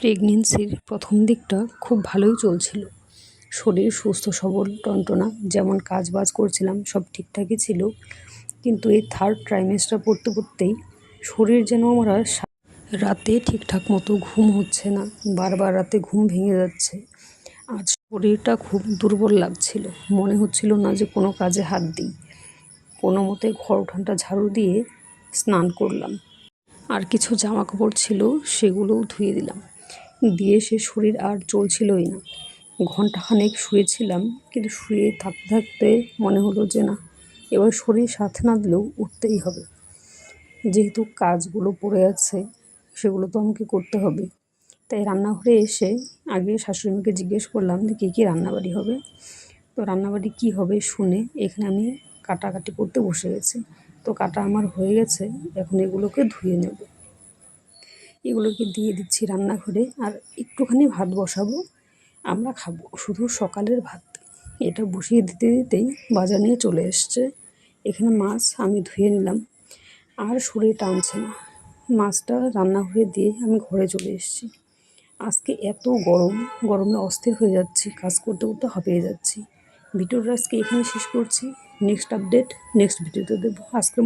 প্রেগনেন্সির প্রথম দিকটা খুব ভালোই চলছিল। শরীর সুস্থ সবল টনটনা, যেমন কাজবাজ করছিলাম সব ঠিকঠাকই ছিল। কিন্তু এই থার্ড ট্রাইমেস্টার পড়তে পড়তেই শরীর যেন আমার আর রাতে ঠিকঠাক মতো ঘুম হচ্ছে না, বারবার রাতে ঘুম ভেঙে যাচ্ছে। আজ শরীরটা খুব দুর্বল লাগছিল, মনে হচ্ছিল না যে কোনো কাজে হাত দিই। কোনো মতে ঘর উঠানটা ঝাড়ু দিয়ে স্নান করলাম, আর কিছু জামা কাপড় ছিল সেগুলোও ধুয়ে দিলাম। দিয়ে সে শরীর আর চলছিলই না। ঘন্টাখানেক শুয়েছিলাম, কিন্তু শুয়ে থাকতে থাকতে মনে হলো যে না, এবার শরীর সাথে না দিলেও উঠতেই হবে। যেহেতু কাজগুলো পড়ে আছে সেগুলো তো আমাকে করতে হবে। তাই রান্নাঘরে এসে আগে শাশুড়িমাকে জিজ্ঞেস করলাম যে কী কী রান্নাবাড়ি হবে। তো রান্নাবাড়ি কী হবে শুনে এখানে আমি কাটাকাটি করতে বসে গেছি। তো কাটা আমার হয়ে গেছে, এখন এগুলোকে ধুয়ে নেব। এগুলোকে দিয়ে দিচ্ছি রান্নাঘরে, আর একটুখানি ভাত বসাবো, আমরা খাবো শুধু সকালের ভাত। এটা বসিয়ে দিতে দিতেই বাজার নিয়ে চলে এসছে। এখানে মাছ আমি ধুয়ে নিলাম, আর শরীর টানছে না। মাছটা রান্নাঘরে দিয়ে আমি ঘরে চলে এসেছি। আজকে এত গরম, গরমে অস্থির হয়ে যাচ্ছি, কাজ করতে করতে হাঁপিয়ে যাচ্ছি। ভিডিওটা আজকে এখানে শেষ করছি। নেক্সট আপডেট নেক্সট ভিডিওতে দেবো। আজকে